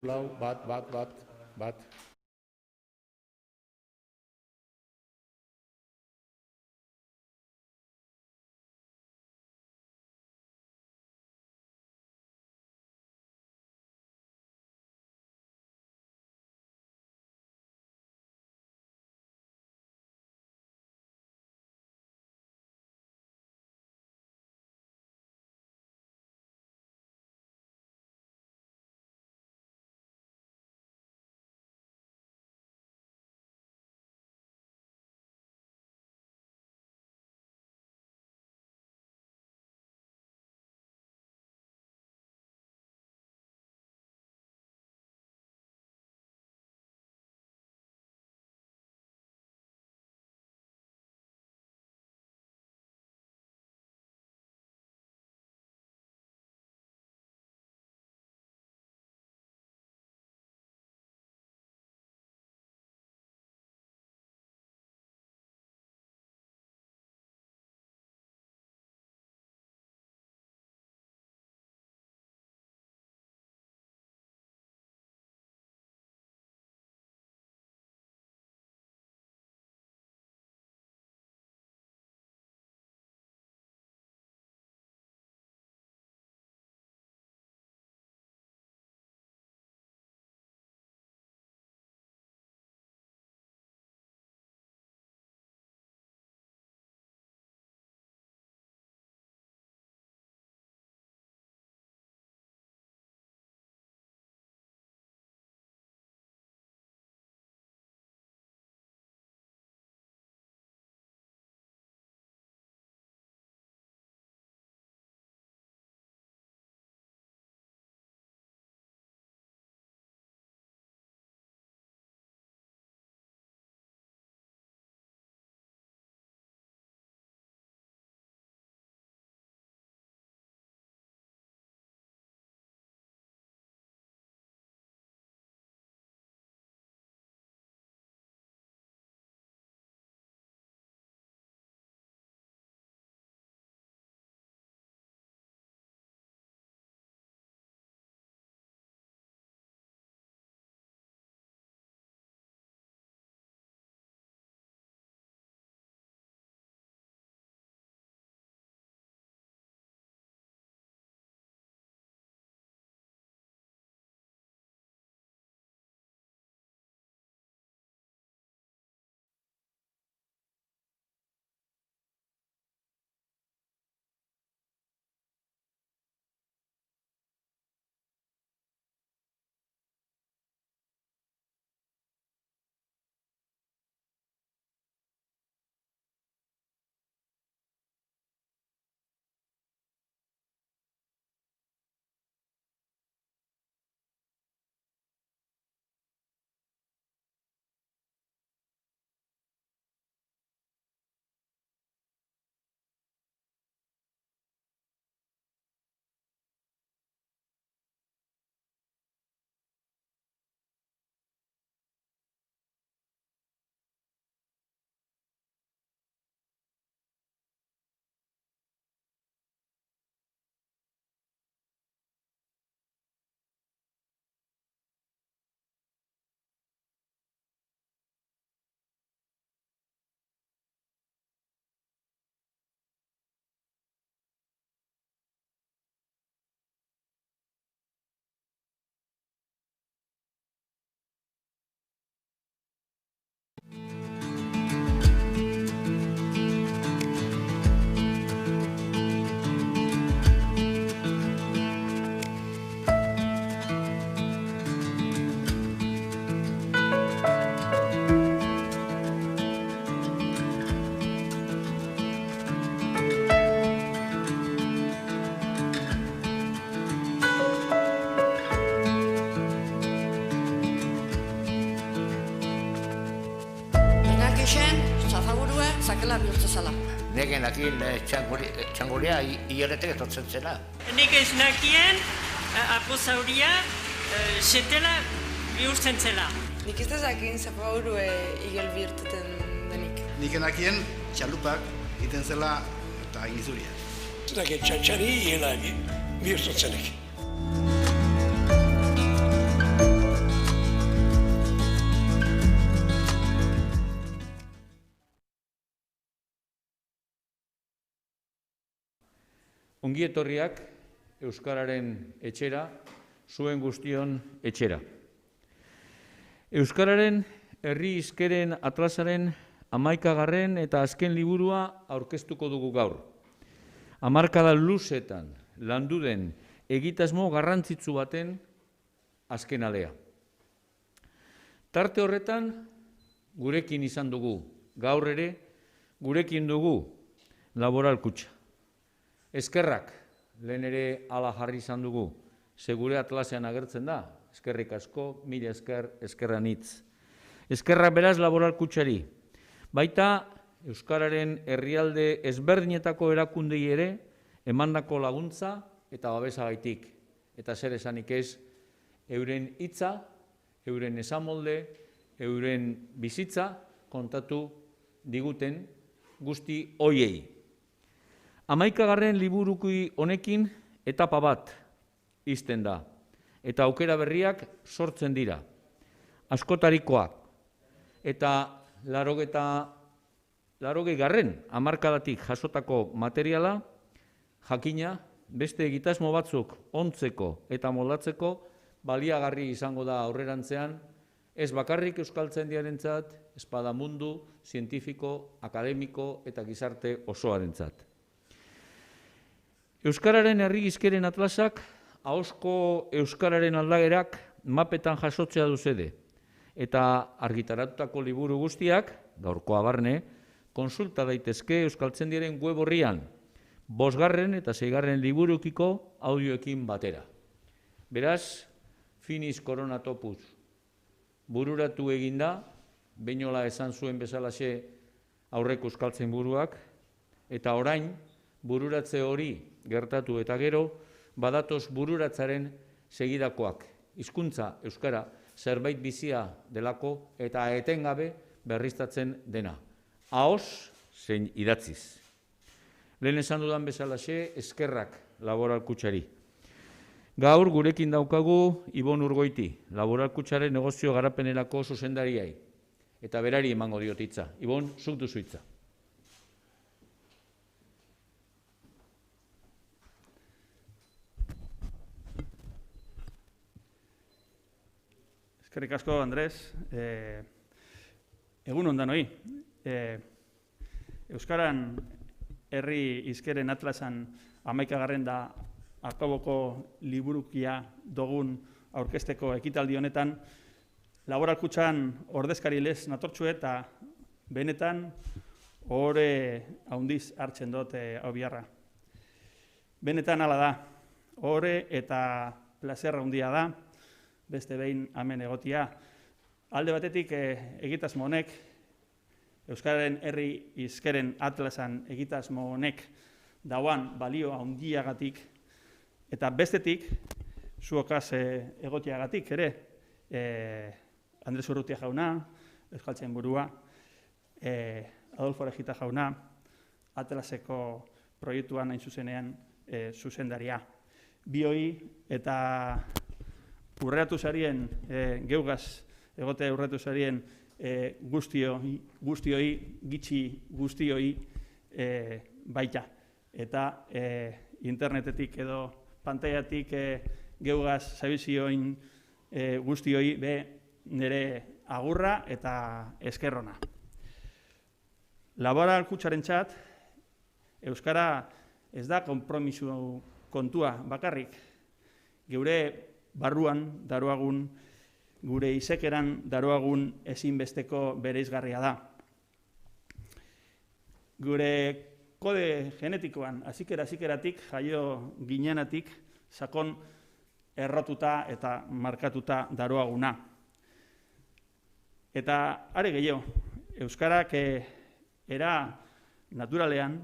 Lau, bat. Zakela bihurtza zala. Negen akin txangorea hilaretek etortzen zela. Nik ez nakien aposauria setela bihurtzen zela. Nik ez dezakin zafauru igel bihurtuten denik. Nik enakien txalupak iten zela eta izuria. Zerake txatxari hila bihurtutzenek. Ongietorriak Euskararen etxera, zuen guztion etxera. Euskararen herri hizkeren atlasaren 11. eta azken liburua aurkeztuko dugu gaur. Hamarkada luzetan landu den egitasmo garrantzitsu baten azken alea. Tarte horretan gurekin izan dugu, gaur ere gurekin dugu Laboral Kutxa. Eskerrak, lehen ere ala jarri izan dugu, ze gure atlasean agertzen da, eskerrik asko, mila esker, eskerran hitz. Eskerrak beraz Laboral Kutxari, baita Euskararen herrialde ezberdinetako erakundei ere emandako laguntza eta babesagaitik. Eta zer esanik ez, euren hitza, euren esamolde, euren bizitza kontatu diguten guzti hoiei. 11. liburuki honekin etapa bat ixten da, eta aukera berriak sortzen dira, askotarikoak, eta 80. hamarkadatik jasotako materiala, jakina, beste egitasmo batzuk ontzeko eta moldatzeko baliagarri izango da aurrerantzean, ez bakarrik euskaltzaindiarentzat, ez bada mundu, zientifiko, akademiko eta gizarte osoarentzat. Euskararen herri hizkeren atlasak, ahozko euskararen aldagerak mapetan jasotzea duzede, eta argitaratutako liburu guztiak, gaurkoa barne, konsulta daitezke euskaltzaindiaren web orrian, 5. eta 6. liburukiko audioekin batera. Beraz, finis koronatopuz bururatu eginda, Beinola esan zuen bezalaxe aurreko euskaltzainburuak, eta orain bururatze hori gertatu eta gero, badatoz bururatzaren segidakoak. Hizkuntza euskara zerbait bizia delako eta etengabe berriztatzen dena. Ahoz zein idatziz. Lehen esan dudan bezalaxe, eskerrak Laboral Kutxari. Gaur gurekin daukagu Ibon Urgoiti, Laboral Kutxaren negozio garapenerako zuzendariai. Eta berari emango diot hitza. Ibon, zuk duzu hitza. Eskerrik asko, Andres. Egun ondan hoi. Euskaran herri hizkeren atlasan 11. da akaboko liburukia dogun aurkezteko ekitaldi honetan, Laboral Kutxan ordezkari lez natortxu eta benetan ohore haundiz hartzen dut hau biharra. Benetan hala da, ohore eta plazer handia da, beste behin hemen egotia. Alde batetik egitasmo honek, Euskararen herri hizkeren atlasan egitasmo honek dauan balio handiagatik, eta bestetik, zuokaz egotiagatik ere, Andres Urrutia jauna, euskaltzainburua, Adolfo Orejita jauna, atlaseko proiektuan hain zuzenean zuzendaria. Bioi eta urreatu zarien, geugaz egote urreatu zarien guztioi, gitxi guztioi baita. Eta internetetik edo pantaiatik geugaz zabizioin guztioi be nire agurra eta eskerrona. Laboral Kutxarentzat, euskara ez da konpromisu kontua bakarrik. Geure barruan daroagun, gure izekeran daroagun ezinbesteko bereizgarria da. Gure kode genetikoan, azikeratik, jaio ginenatik, sakon errotuta eta markatuta daroaguna. Eta are gehiago, euskarak era naturalean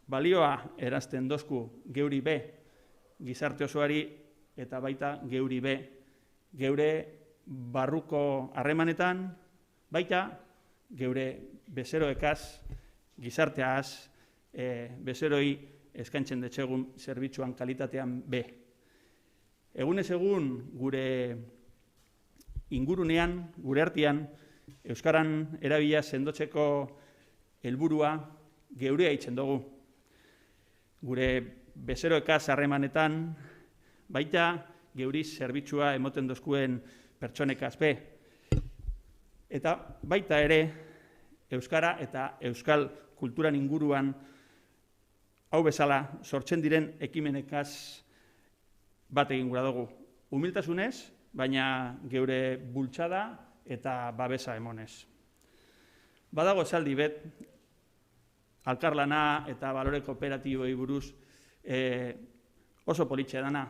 balioa erazten dozku geuri be, gizarte osoari eta baita geuri be, geure barruko harremanetan, baita geure bezeroekaz, gizarteaz, bezeroi eskaintzen detxegun zerbitzuan kalitatean be. Egunez egun gure ingurunean, gure artean, euskaran erabila sendotzeko helburua geurea itzen dugu. Gure bezeroekaz harremanetan, baita geuri zerbitzua emoten dozkuen pertsonekaz be. Eta baita ere, euskara eta euskal kulturan inguruan hau bezala sortzen diren ekimenekaz bat egin gura dugu. Humiltasunez, baina geure bultzada eta babesa emonez. Badago esaldi bet, elkarlana eta balore kooperatiboi buruz oso politxea dana.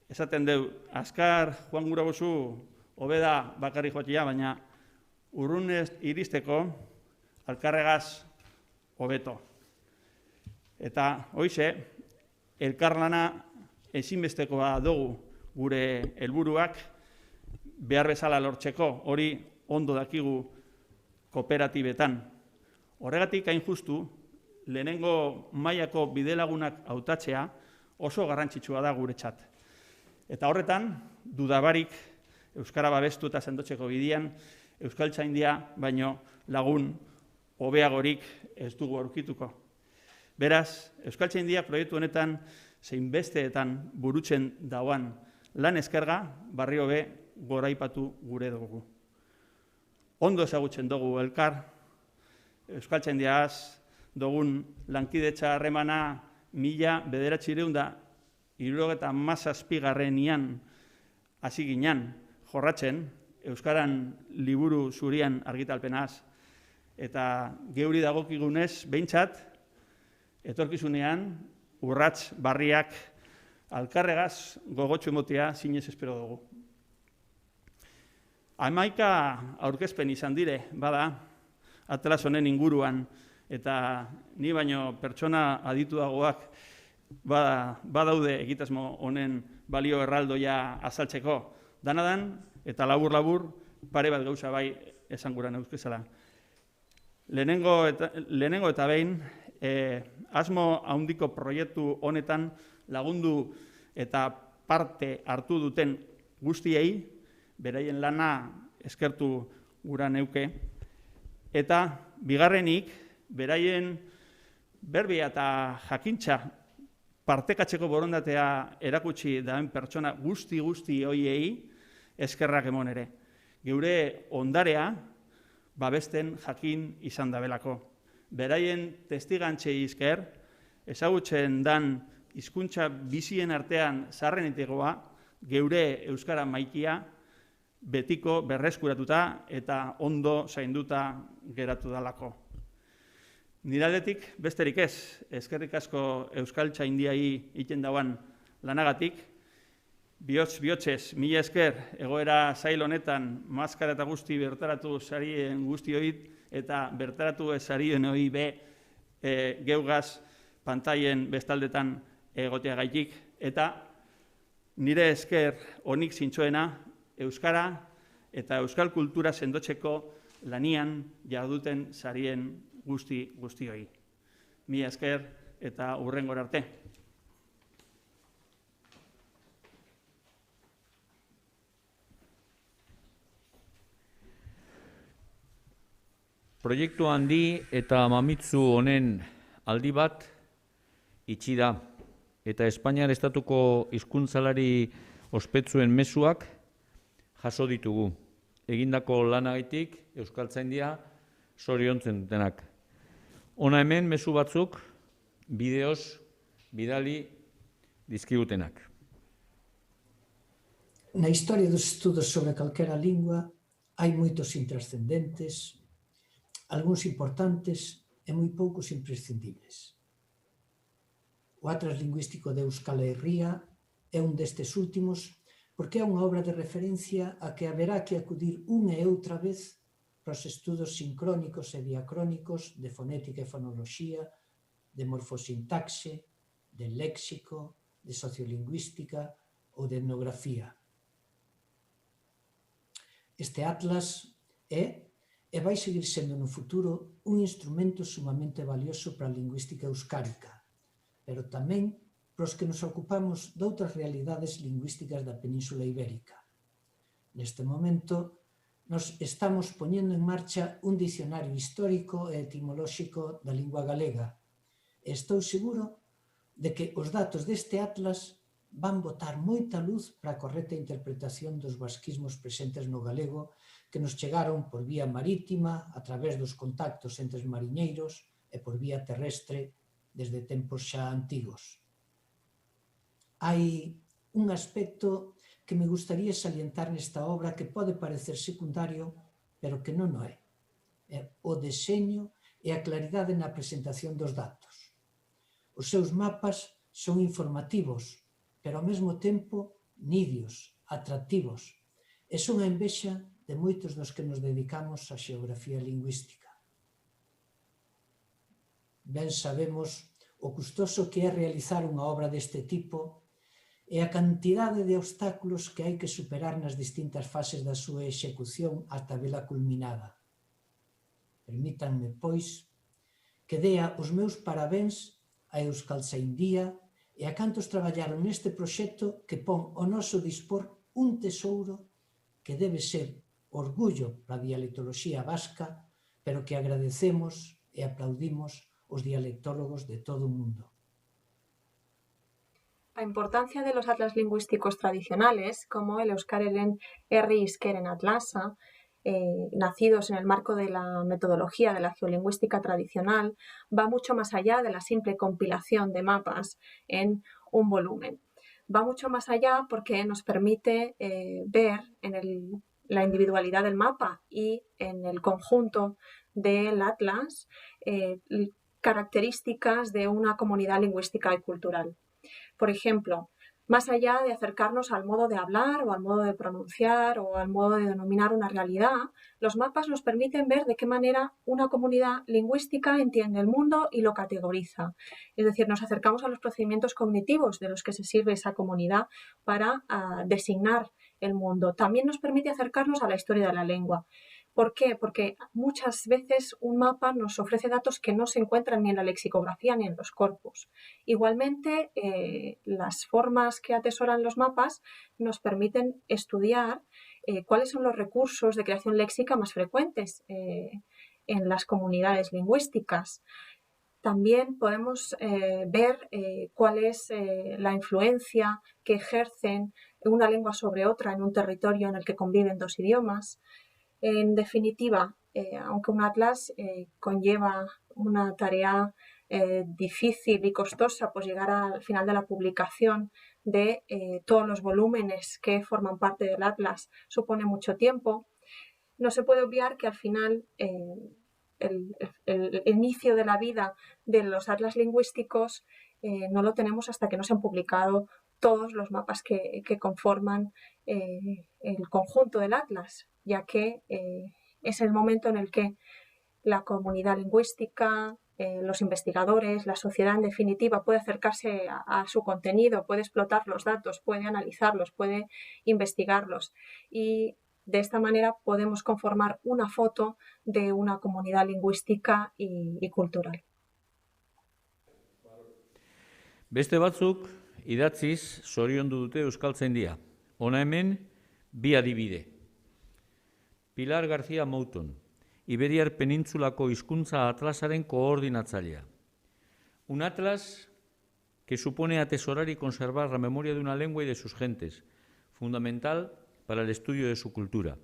Esaten deu, azkar joan gura bozu, hobeda bakarri joatia, baina urrunez iristeko elkarregaz hobeto. Eta hoize, elkarlana ezinbestekoa dugu gure helburuak behar bezala lortzeko, hori ondo dakigu kooperatibetan. Horregatik hain justu, lehenengo mailako bidelagunak hautatzea oso garrantzitsua da guretzat. Eta horretan, dudabarik euskara babestu eta sendotzeko bidean, euskaltzaindia baino lagun hobeagorik ez dugu aurkituko. Beraz, euskaltzaindia proiektu honetan zein besteetan burutzen dauan lan eskerga barrio be goraipatu gure dugu. Ondo ezagutzen dugu elkar, euskaltzaindiaz dugun lankidetza harremana 1977 hasi ginen jorratzen, euskaran liburu zurian argitalpenaz, eta geuri dagokigunez, behintzat, etorkizunean, urrats barriak alkarregaz gogotxo emotea zinez espero dugu. 11 aurkezpen izan dire, bada, atlas honen inguruan, eta ni baino pertsona adituagoak badaude egitasmo honen balio erraldoia azaltzeko. Danadan, eta labur-labur, pare bat gauza bai esan gura neuzkezala. Lehenengo eta behin, asmo handiko proiektu honetan lagundu eta parte hartu duten guztiei, beraien lana eskertu gura neuke, eta bigarrenik, beraien berbia eta jakintza partekatzeko borondatea erakutsi daen pertsona guzti hoiei eskerrak emon ere. Geure ondarea babesten jakin izan dabelako. Beraien testigantzei esker, ezagutzen dan hizkuntza bizien artean zaharrenetakoa, geure euskara maitia betiko berreskuratuta eta ondo zainduta geratu dalako. Nire aldetik besterik ez, eskerrik asko euskaltzaindiai egiten dauan lanagatik, bihotzez, mila esker egoera zail honetan maskara eta guzti bertaratu sarien guzti hoit, eta bertaratu sarien hoi be geugaz pantaien bestaldetan egotea gaitik, eta nire esker honik zintzoena euskara eta euskal kultura sendotzeko lanian jarduten sarien guzti hoi. Mila esker eta hurrengora arte. Proiektu handi eta mamitsu honen aldi bat itxi da, eta Espainiar estatuko hizkuntzalari ospetsuen mezuak jaso ditugu. Egindako lanagaitik euskaltzaindia zoriontzen dutenak. Hona hemen mezu batzuk bideoz bidali dizkigutenak. Na historia dos estudos sobre calquera lingua hai moitos intrascendentes, algúns importantes e moi poucos imprescindibles. O Atlas Lingüístico de Euskal Herria é un destes últimos porque é unha obra de referencia a que haberá que acudir unha e outra vez para os estudos sincrónicos e diacrónicos de fonética e fonoloxía, de morfosintaxe, de léxico, de sociolingüística ou de etnografía. Este atlas é e vai seguir sendo no futuro un instrumento sumamente valioso para a lingüística euskárica, pero tamén para os que nos ocupamos de outras realidades lingüísticas da Península Ibérica. Neste momento, nos estamos poñendo en marcha un dicionario histórico e etimolóxico da lingua galega, e estou seguro de que os datos deste atlas van botar moita luz para a correcta interpretación dos vasquismos presentes no galego que nos chegaron por vía marítima a través dos contactos entre os mariñeiros e por vía terrestre desde tempos xa antigos. Hai un aspecto que me gustaría salientar nesta obra que pode parecer secundario, pero que non o é. É o deseño e a claridade na presentación dos datos. Os seus mapas son informativos, pero ao mesmo tempo nidios, atractivos, e son a envexa de moitos dos que nos dedicamos á xeografía lingüística. Ben sabemos o custoso que é realizar unha obra deste tipo e a cantidade de obstáculos que hai que superar nas distintas fases da súa execución ata vela culminada. Permítanme, pois, que dea os meus parabéns a Euskaltzaindia e a cantos traballaron neste proxecto que pon ao noso dispor un tesouro que debe ser orgullo para a dialectoloxía vasca, pero que agradecemos e aplaudimos os dialectólogos de todo o mundo. La importancia de los atlas lingüísticos tradicionales, como el Euskararen Herri Hizkeren Atlasa, nacidos en el marco de la metodología de la geolingüística tradicional, va mucho más allá de la simple compilación de mapas en un volumen. Va mucho más allá porque nos permite ver en la individualidad del mapa y en el conjunto del atlas características de una comunidad lingüística y cultural. Por ejemplo, más allá de acercarnos al modo de hablar o al modo de pronunciar o al modo de denominar una realidad, los mapas nos permiten ver de qué manera una comunidad lingüística entiende el mundo y lo categoriza. Es decir, nos acercamos a los procedimientos cognitivos de los que se sirve esa comunidad para designar el mundo. También nos permite acercarnos a la historia de la lengua. ¿Por qué? Porque muchas veces un mapa nos ofrece datos que no se encuentran ni en la lexicografía ni en los corpus. Igualmente, las formas que atesoran los mapas nos permiten estudiar cuáles son los recursos de creación léxica más frecuentes en las comunidades lingüísticas. También podemos ver cuál es la influencia que ejercen una lengua sobre otra en un territorio en el que conviven dos idiomas. En definitiva, aunque un atlas conlleva una tarea difícil y costosa, pues llegar al final de la publicación de todos los volúmenes que forman parte del atlas supone mucho tiempo, no se puede obviar que al final el inicio de la vida de los atlas lingüísticos no lo tenemos hasta que no se han publicado todos los mapas que conforman el conjunto del atlas, ya que es el momento en el que la comunidad lingüística, los investigadores, la sociedad en definitiva puede acercarse a su contenido, puede explotar los datos, puede analizarlos, puede investigarlos y de esta manera podemos conformar una foto de una comunidad lingüística y cultural. Beste batzuk idatziz zoriondu dute Euskaltzaindia. Hona hemen bi adibide. Pilar García Mouton, Iberiar Penintsulako hizkuntza atlasaren koordinatzailea. Un atlas que supone atesorar y conservar la memoria de una lengua y de sus gentes, fundamental para el estudio de su cultura.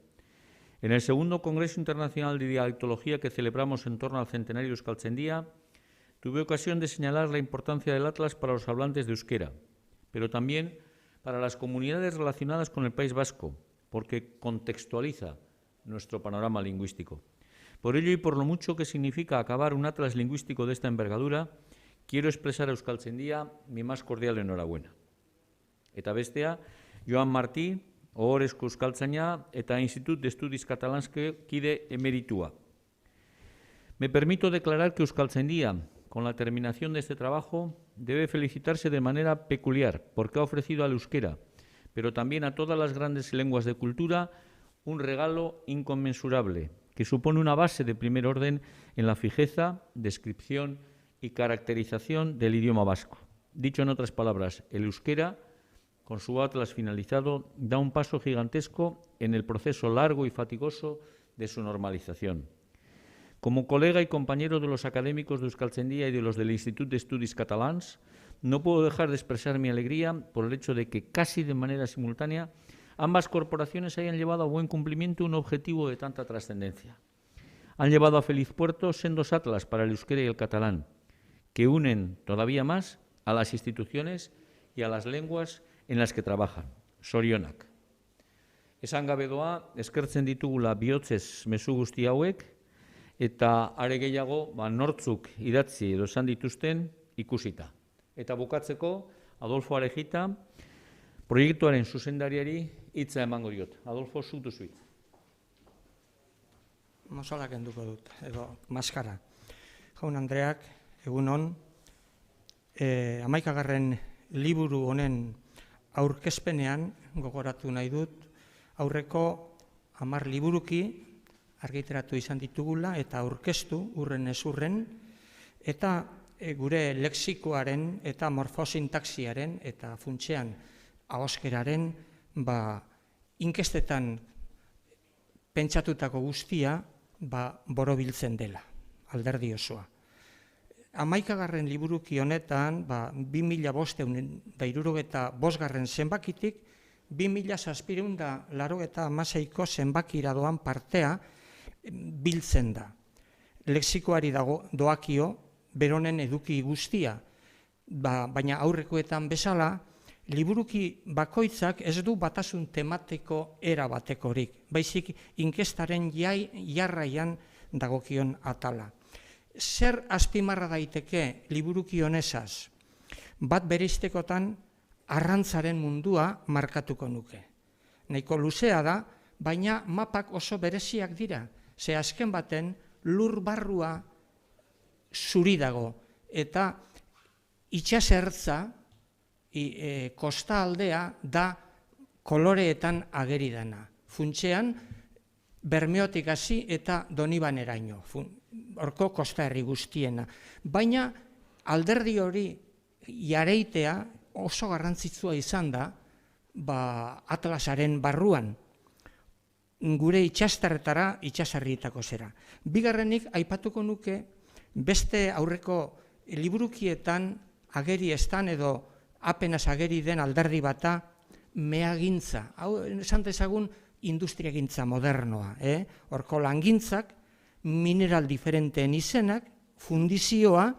En el segundo Congreso Internacional de Dialectología que celebramos en torno al centenario de Euskaltzaindia, tuve ocasión de señalar la importancia del atlas para los hablantes de euskera, pero también para las comunidades relacionadas con el País Vasco, porque contextualiza nuestro panorama lingüístico. Por ello y por lo mucho que significa acabar un atlas lingüístico de esta envergadura, quiero expresar a Euskaltzaindia mi más cordial enhorabuena. Eta bestea, Joan Martí, Ohorezko Euskaltzaina eta Institut de Estudis Catalanske kide emeritua. Me permito declarar que Euskaltzaindia, con la terminación de este trabajo, debe felicitarse de manera peculiar porque ha ofrecido al euskera, pero también a todas las grandes lenguas de cultura, un regalo inconmensurable que supone una base de primer orden en la fijeza, descripción y caracterización del idioma vasco. Dicho en otras palabras, el euskera, con su atlas finalizado, da un paso gigantesco en el proceso largo y fatigoso de su normalización. Como colega y compañero de los académicos de Euskaltzaindia y de los del Institut d'Estudis Catalans, no puedo dejar de expresar mi alegría por el hecho de que casi de manera simultánea ambas corporaciones hayan llevado a buen cumplimiento un objetivo de tanta trascendencia. Han llevado a feliz puerto sendos atlas para el euskera y el catalán, que unen todavía más a las instituciones y a las lenguas en las que trabajan. Sorionak. Esan gabe doa, eskertzen ditugula bihotzez mezu guzti hauek, eta are gehiago nortzuk idatzi edo esan dituzten ikusita. Eta bukatzeko, Adolfo Arejita, proiektuaren zuzendariari hitza emango diot. Adolfo, zuk duzu hitza. Mozalak enduko dut, edo maskara. Jaun Andreak, egun on, 11. liburu honen aurkezpenean gogoratu nahi dut, aurreko 10 liburuki argitaratu izan ditugula eta aurkeztu urren ez urren, eta gure lexikoaren eta morfosintaxiaren eta funtsean ahoskeraren inkestetan pentsatutako guztia borobiltzen dela, alderdi osoa. 11. liburuki honetan 2005 zenbakitik 2786ko zenbakira doan partea biltzen da. Lexikoari doakio beronen eduki guztia, baina aurrekoetan bezala, liburuki bakoitzak ez du batasun tematiko era batekorik, baizik inkestaren jarraian dagokion atala. Zer azpimarra daiteke liburuki honezaz? Bat bereiztekotan arrantzaren mundua markatuko nuke. Nahiko luzea da, baina mapak oso bereziak dira, ze azken baten lur barrua zuri dago, eta itxasertza, kosta aldea da koloreetan ageri dana. Funtsean, Bermeotik hasi eta Donibaneraino, horko kosta herri guztiena. Baina alderdi hori jareitea oso garrantzitsua izan da Atlasaren barruan, gure itxastarretara itxasarrietako zera. Bigarrenik aipatuko nuke beste aurreko liburukietan ageri estan edo apenas ageri den alderdi bata meagintza. Hau esan dezagun industriagintza modernoa. Horko langintzak, mineral diferenteen izenak, fundizioa,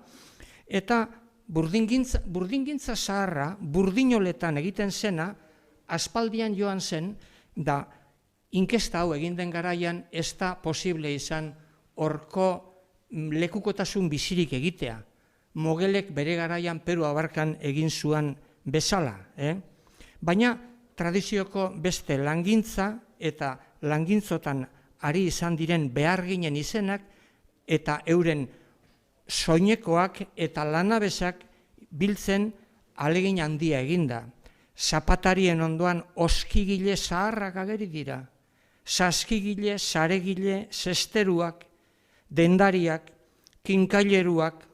eta burdingintza zaharra, burdinoletan egiten zena, aspaldian joan zen, da inkesta hau egin den garaian ez da posible izan horko lekukotasun bizirik egitea. Mogelek bere garaian Peru abarkan egin zuen bezala. Baina tradizioko beste langintza eta langintzotan ari izan diren beharginen izenak eta euren soinekoak eta lanabesak biltzen ahalegin handia eginda. Zapatarien ondoan oskigile zaharrak ageri dira, saskigile, saregile, zesteruak, dendariak, kinkaileruak,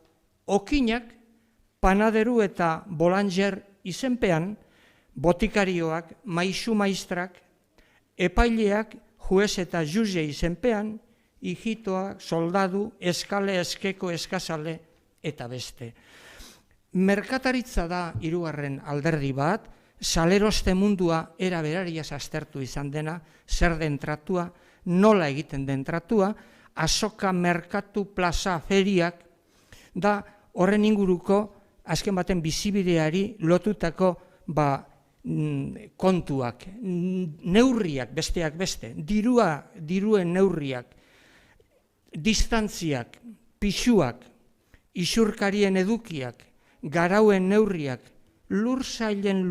okinak, panaderu eta bolanger izenpean, botikarioak, maisu maistrak, epaileak, juez eta juze izenpean, hijitoak, soldadu, eskale, eskeko, eskazale, eta beste. Merkataritza da hirugarren alderdi bat, saleroste mundua era berariaz aztertu izan dena, zer den tratua, nola egiten den tratua, azoka, merkatu, plaza, feriak, da horren inguruko, azken baten bizibideari lotutako kontuak, neurriak, besteak beste, diruen neurriak, distantziak, pixuak, isurkarien edukiak, garauen neurriak, lur zailen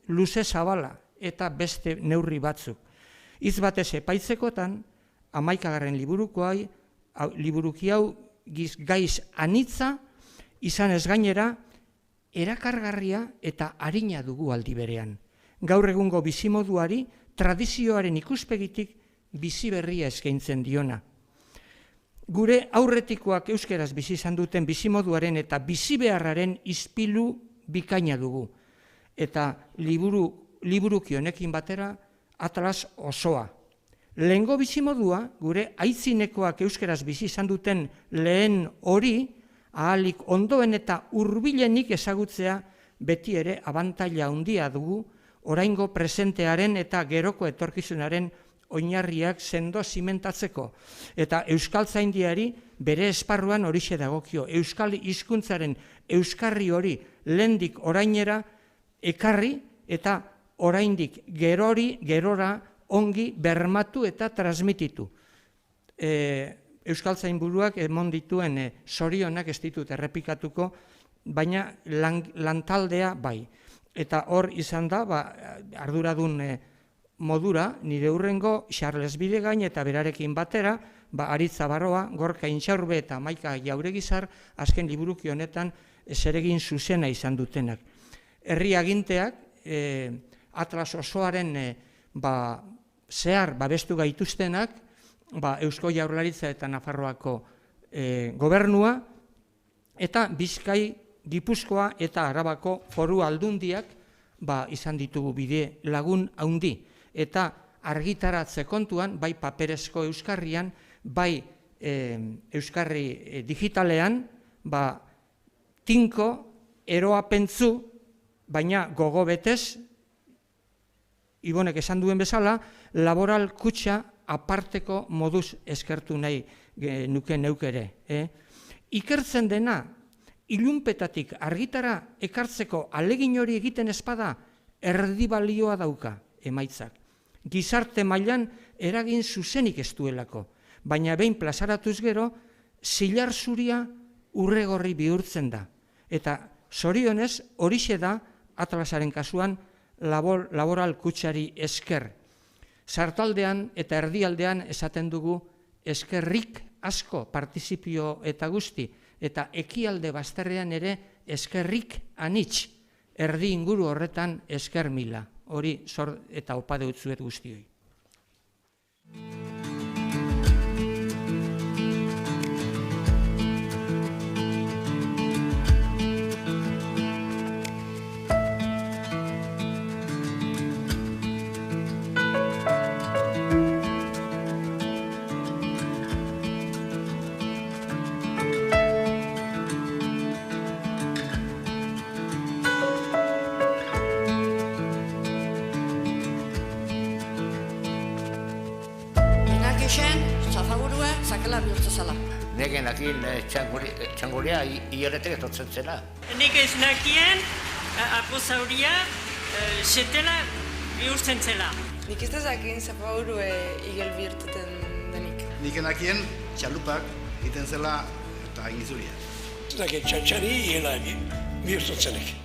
luze zabala eta beste neurri batzuk. Hitz batez epaitzekotan, 11. liburuki hau gaiz anitza, izan ez gainera, erakargarria eta arina dugu aldi berean. Gaur egungo bizimoduari, tradizioaren ikuspegitik bizi berria eskaintzen diona. Gure aurretikoak euskeraz bizi izan duten bizimoduaren eta bizi beharraren ispilu bikaina dugu. Eta liburuki honekin batera Atlas osoa. Lehengo bizimodua, gure aitzinekoak euskeraz bizi izan duten lehen hori, ahalik ondoen eta hurbilenik ezagutzea beti ere abantaila handia dugu oraingo presentearen eta geroko etorkizunaren oinarriak sendo zimentatzeko. Eta euskaltzaindiari bere esparruan horixe dagokio. Euskal hizkuntzaren euskarri hori lehendik orainera ekarri eta oraindik gerora ongi bermatu eta transmititu. Euskaltzainburuak emon dituen zorionak ez ditut errepikatuko, baina lantaldea bai. Eta hor izan da, arduradun modura, nire hurrengo Charles Bidegain eta berarekin batera, Aritza Baroa, Gorka Intxaurbe eta Maika Jauregizar, azken liburuki honetan zeregin zuzena izan dutenak. Herri aginteak, Atlas osoaren zehar babestu gaituztenak, Eusko Jaurlaritza eta Nafarroako gobernua, eta Bizkai, Gipuzkoa eta Arabako foru aldundiak izan ditugu bide lagun haundi. Eta argitaratze kontuan, bai paperezko euskarrian, bai euskarri digitalean, tinko, eroa pentsu, baina gogo betez, Ibonek esan duen bezala, laboral kutxa aparteko moduz eskertu nahi nuke neukere. Ikertzen dena, ilunpetatik argitara ekartzeko alegin hori egiten ezpada, erdibalioa dauka emaitzak. Gizarte mailan eragin zuzenik ez duelako, baina behin plazaratuz gero, zilar zuria urregorri bihurtzen da. Eta zorionez, horixe da, Atlasaren kasuan, laboral kutxari esker. Sartaldean eta erdialdean esaten dugu eskerrik asko partizipio eta guzti, eta ekialde bazterrean ere eskerrik anitz, erdi inguru horretan esker mila. Hori zor eta opa deutzuet guztioi. Zafagurua, zakela bihurtza zala. Negen akin txangurea hieletek etortzen zela. Nik ez nakien aposauria setela bihurtzen zela. Nik ez dezakin Zafaguru igel bihurtuten denik. Nik enakien txalupak egiten zela eta inizuria. Ez dakit txatxari hiela bihurtutzenek.